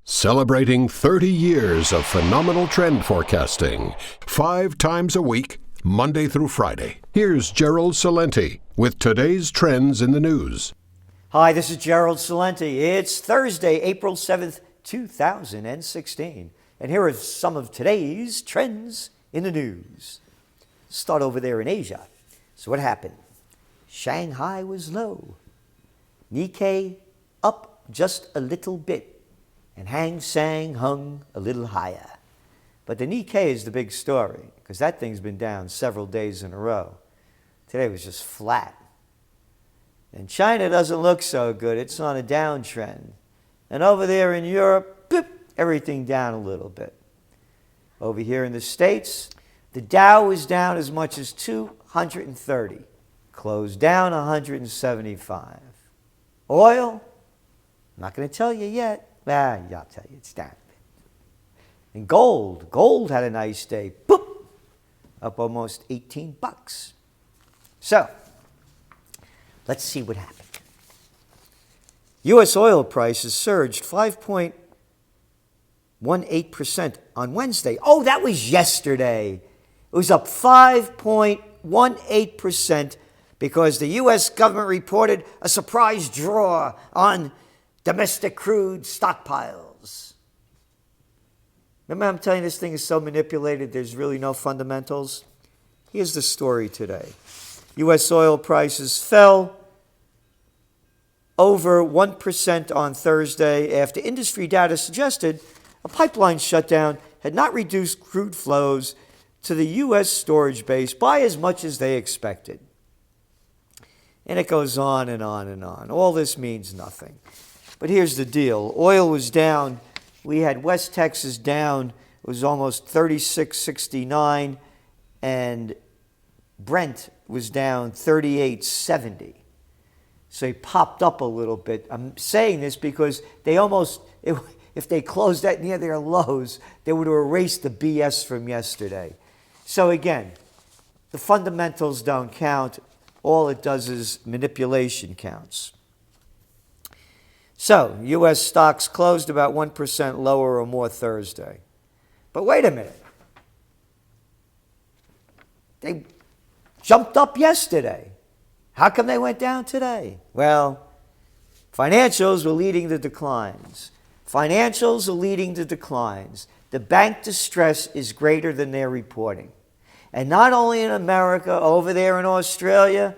Celebrating 30 years of phenomenal trend forecasting, 5 times a week, Monday through Friday. Here's Gerald Celente with today's trends in the news. Hi, this is Gerald Celente. It's Thursday, April 7th, 2016. And here are some of today's trends in the news. Start over there in Asia. So what happened? Shanghai was low. Nikkei up just a little bit. And Hang Seng hung a little higher. But the Nikkei is the big story, because that thing's been down several days in a row. Today was just flat. And China doesn't look so good. It's on a downtrend. And over there in Europe, everything down a little bit. Over here in the States, the Dow was down as much as 230. Closed down 175. Oil, I'm not going to tell you yet. I'll tell you, it's down a bit. And gold had a nice day. Boop! Up almost $18. So, let's see what happened. U.S. oil prices surged 5.18% on Wednesday. Oh, that was yesterday. It was up 5.18% because the U.S. government reported a surprise draw on domestic crude stockpiles. Remember, I'm telling you this thing is so manipulated, there's really no fundamentals? Here's the story today. U.S. oil prices fell over 1% on Thursday after industry data suggested a pipeline shutdown had not reduced crude flows to the U.S. storage base by as much as they expected. And it goes on and on and on. All this means nothing. But here's the deal. Oil was down. We had West Texas down. It was almost 36.69. And Brent was down 38.70. So he popped up a little bit. I'm saying this because they almost, if they closed that near their lows, they would have erased the BS from yesterday. So again, the fundamentals don't count. All it does is manipulation counts. So, U.S. stocks closed about 1% lower or more Thursday. But wait a minute. They jumped up yesterday. How come they went down today? Well, financials were leading the declines. Financials are leading the declines. The bank distress is greater than they're reporting. And not only in America, over there in Australia,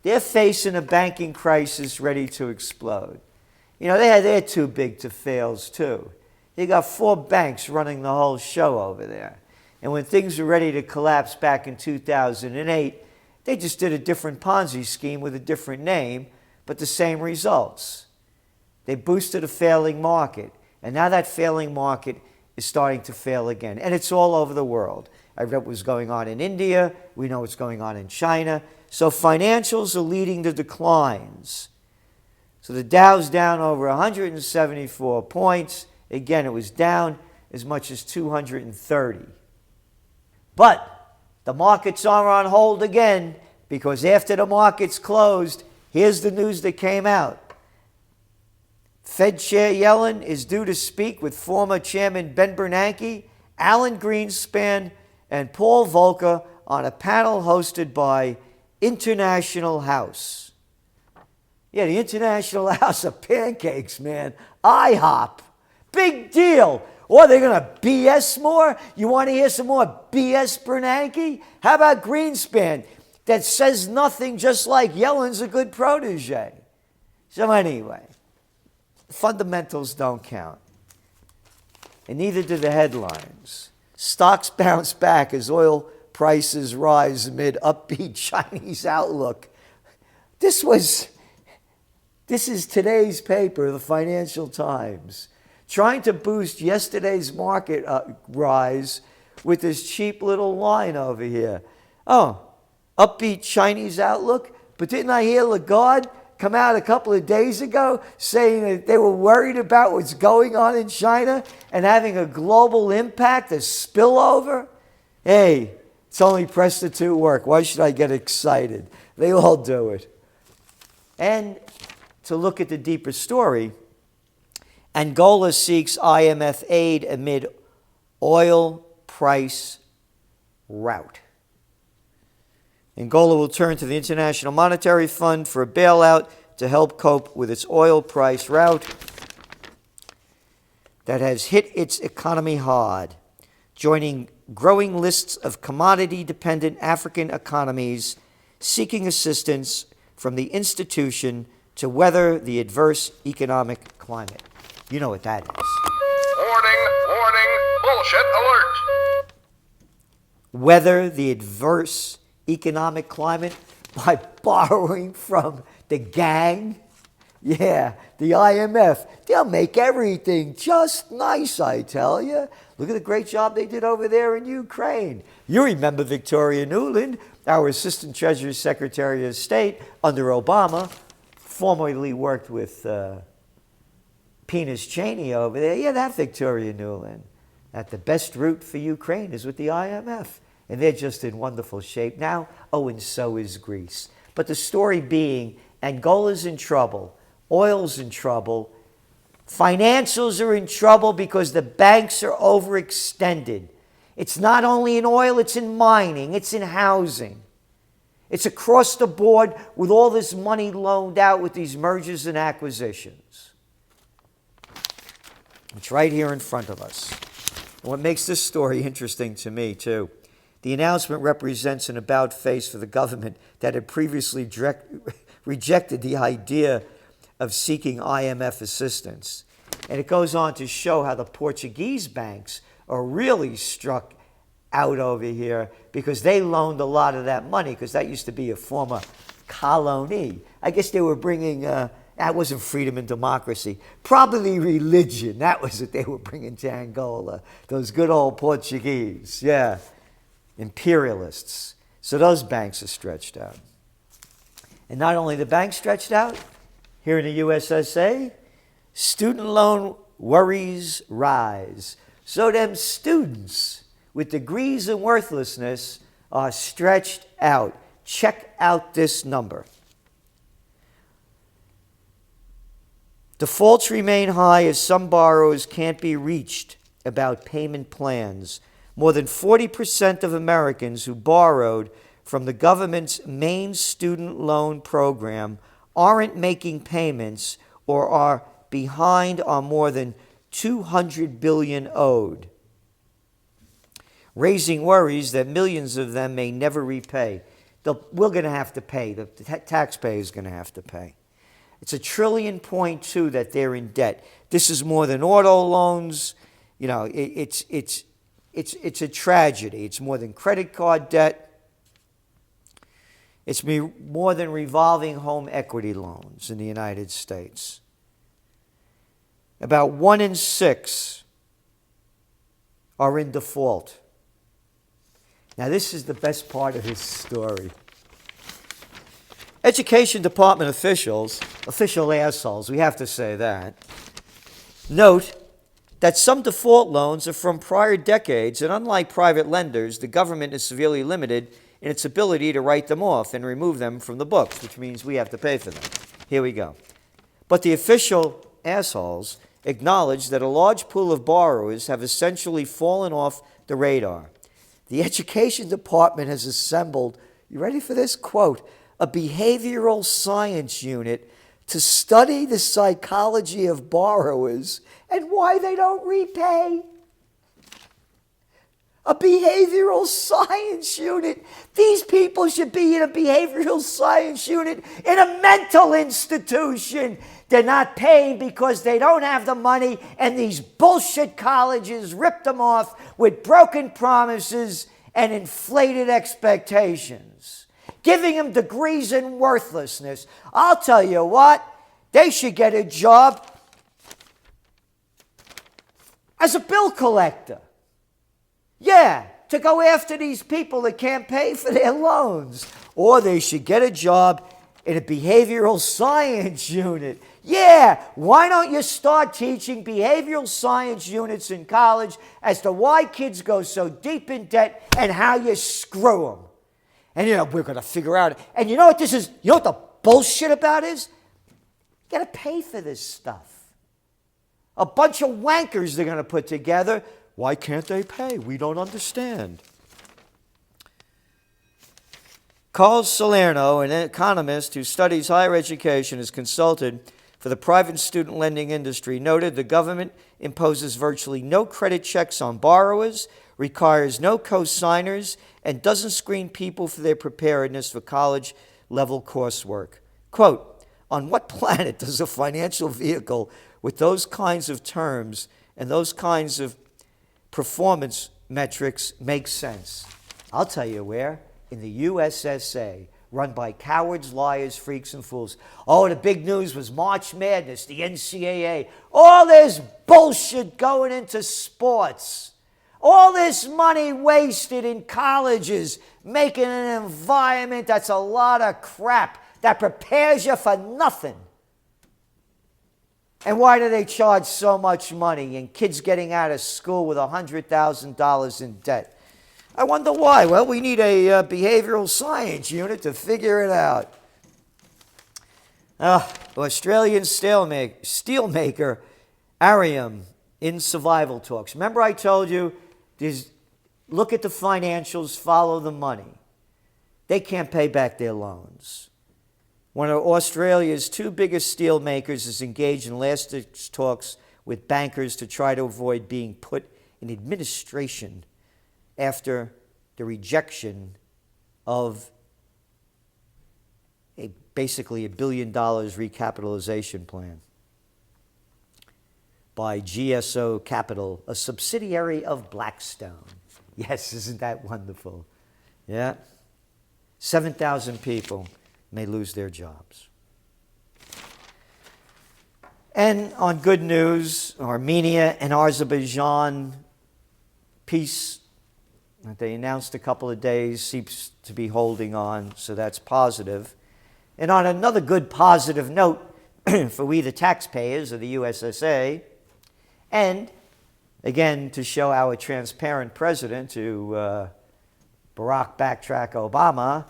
they're facing a banking crisis ready to explode. You know, they're too big to fails, too. They got 4 banks running the whole show over there. And when things were ready to collapse back in 2008, they just did a different Ponzi scheme with a different name, but the same results. They boosted a failing market, and now that failing market is starting to fail again. And it's all over the world. I read what was going on in India. We know what's going on in China. So financials are leading the declines. So the Dow's down over 174 points. Again, it was down as much as 230. But the markets are on hold again because after the markets closed, here's the news that came out. Fed Chair Yellen is due to speak with former Chairman Ben Bernanke, Alan Greenspan, and Paul Volcker on a panel hosted by International House. Yeah, the International House of Pancakes, man. IHOP. Big deal. Or they're going to BS more? You want to hear some more BS Bernanke? How about Greenspan that says nothing just like Yellen's a good protege? So anyway, fundamentals don't count. And neither do the headlines. Stocks bounce back as oil prices rise amid upbeat Chinese outlook. This is today's paper, the Financial Times, trying to boost yesterday's market rise with this cheap little line over here. Oh, upbeat Chinese outlook? But didn't I hear Lagarde come out a couple of days ago saying that they were worried about what's going on in China and having a global impact, a spillover? Hey, it's only prostitute work. Why should I get excited? They all do it. And to look at the deeper story, Angola seeks IMF aid amid oil price rout. Angola will turn to the International Monetary Fund for a bailout to help cope with its oil price rout that has hit its economy hard, joining growing lists of commodity-dependent African economies seeking assistance from the institution to weather the adverse economic climate. You know what that is. Warning, warning, bullshit alert. Weather the adverse economic climate by borrowing from the gang. Yeah, the IMF. They'll make everything just nice, I tell you. Look at the great job they did over there in Ukraine. You remember Victoria Nuland, our Assistant Treasury Secretary of State under Obama, formerly worked with Penis Cheney over there. Yeah, that Victoria Nuland. That the best route for Ukraine is with the IMF. And they're just in wonderful shape now. Oh, and so is Greece. But the story being, Angola's in trouble. Oil's in trouble. Financials are in trouble because the banks are overextended. It's not only in oil, it's in mining, it's in housing. It's across the board with all this money loaned out with these mergers and acquisitions. It's right here in front of us. What makes this story interesting to me, too, the announcement represents an about-face for the government that had previously rejected the idea of seeking IMF assistance. And it goes on to show how the Portuguese banks are really struck out over here because they loaned a lot of that money because that used to be a former colony. I guess they were bringing, that wasn't freedom and democracy, probably religion. That was what they were bringing to Angola. Those good old Portuguese, yeah, imperialists. So those banks are stretched out. And not only the banks stretched out, here in the USSA, student loan worries rise. So them students with degrees in worthlessness are stretched out. Check out this number. Defaults remain high as some borrowers can't be reached about payment plans. More than 40% of Americans who borrowed from the government's main student loan program aren't making payments or are behind on more than $200 billion owed, raising worries that millions of them may never repay. We're going to have to pay. The taxpayer is going to have to pay. It's $1.2 trillion that they're in debt. This is more than auto loans. You know, it's a tragedy. It's more than credit card debt. It's more than revolving home equity loans in the United States. About 1 in 6 are in default. Now, this is the best part of this story. Education Department officials, official assholes, we have to say that, note that some default loans are from prior decades, and unlike private lenders, the government is severely limited in its ability to write them off and remove them from the books, which means we have to pay for them. Here we go. But the official assholes acknowledge that a large pool of borrowers have essentially fallen off the radar. The Education Department has assembled, you ready for this? Quote, a behavioral science unit to study the psychology of borrowers and why they don't repay. A behavioral science unit. These people should be in a behavioral science unit in a mental institution. They're not paying because they don't have the money, and these bullshit colleges ripped them off with broken promises and inflated expectations, giving them degrees in worthlessness. I'll tell you what, they should get a job as a bill collector. Yeah, to go after these people that can't pay for their loans. Or they should get a job in a behavioral science unit. Yeah, why don't you start teaching behavioral science units in college as to why kids go so deep in debt and how you screw them? And we're going to figure out. And you know what this is? You know what the bullshit about is? You got to pay for this stuff. A bunch of wankers they're going to put together. Why can't they pay? We don't understand. Carl Salerno, an economist who studies higher education, is consulted for the private student lending industry, noted the government imposes virtually no credit checks on borrowers, requires no co-signers, and doesn't screen people for their preparedness for college-level coursework. Quote, on what planet does a financial vehicle with those kinds of terms and those kinds of performance metrics make sense? I'll tell you where. In the USSA, run by cowards, liars, freaks, and fools. Oh, the big news was March Madness, the NCAA. All this bullshit going into sports. All this money wasted in colleges, making an environment that's a lot of crap that prepares you for nothing. And why do they charge so much money and kids getting out of school with $100,000 in debt? I wonder why. Well, we need a behavioral science unit to figure it out. Australian steelmaker Arium in survival talks. Remember I told you, look at the financials, follow the money. They can't pay back their loans. One of Australia's two biggest steel makers is engaged in last-ditch talks with bankers to try to avoid being put in administration after the rejection of basically $1 billion recapitalization plan by GSO Capital, a subsidiary of Blackstone. Yes, isn't that wonderful? Yeah. 7,000 people may lose their jobs. And on good news, Armenia and Azerbaijan peace that they announced a couple of days seems to be holding on, so that's positive. And on another good positive note for we the taxpayers of the USSA, and again to show our transparent president to Barack backtrack Obama,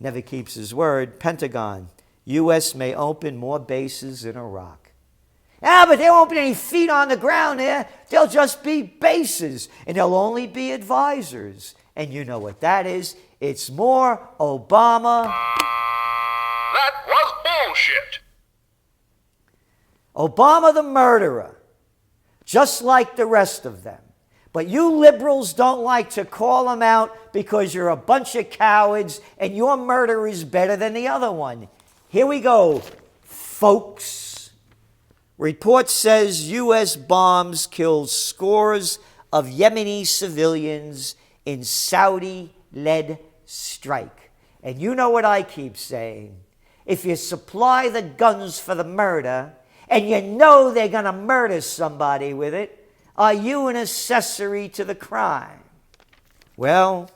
never keeps his word, Pentagon, U.S. may open more bases in Iraq. But there won't be any feet on the ground there. They'll just be bases, and they'll only be advisors. And you know what that is. It's more Obama. That was bullshit. Obama the murderer, just like the rest of them. But you liberals don't like to call him out because you're a bunch of cowards and your murder is better than the other one. Here we go, folks. Report says U.S. bombs killed scores of Yemeni civilians in Saudi-led strike. And you know what I keep saying. If you supply the guns for the murder, and you know they're going to murder somebody with it, are you an accessory to the crime? Well,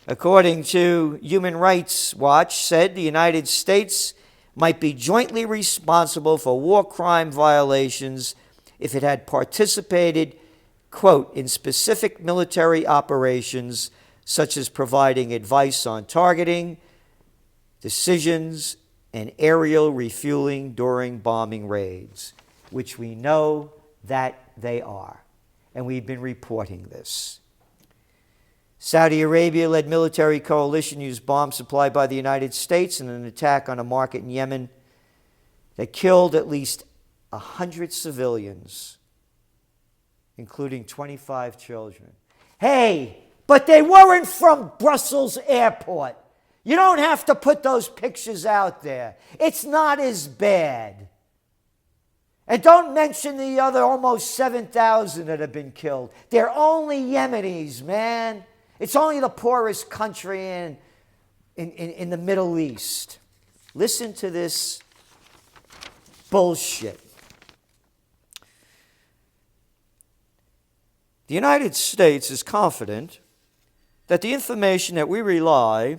according to Human Rights Watch, said the United States might be jointly responsible for war crime violations if it had participated, quote, in specific military operations such as providing advice on targeting, decisions, and aerial refueling during bombing raids, which we know that they are. And we've been reporting this. Saudi Arabia-led military coalition used bombs supplied by the United States in an attack on a market in Yemen that killed at least 100 civilians, including 25 children. Hey, but they weren't from Brussels airport. You don't have to put those pictures out there. It's not as bad. And don't mention the other almost 7,000 that have been killed. They're only Yemenis, man. It's only the poorest country in the Middle East. Listen to this bullshit. The United States is confident that the information that we rely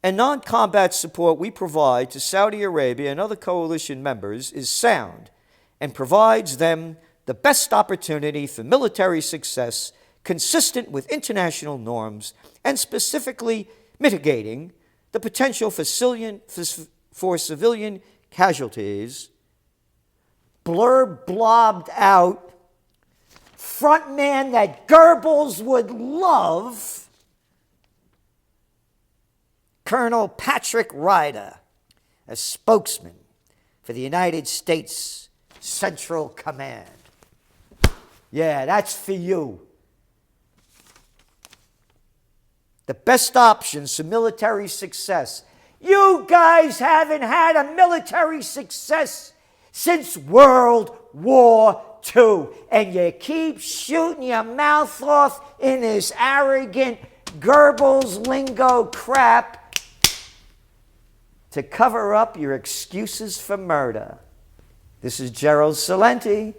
and non-combat support we provide to Saudi Arabia and other coalition members is sound and provides them the best opportunity for military success consistent with international norms and specifically mitigating the potential for civilian casualties blobbed out frontman that Goebbels would love, Colonel Patrick Ryder, a spokesman for the United States Central Command. Yeah, that's for you. The best options for military success. You guys haven't had a military success since World War II, and you keep shooting your mouth off in this arrogant Goebbels lingo crap to cover up your excuses for murder. This is Gerald Celente,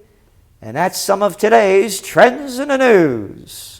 and that's some of today's Trends in the News.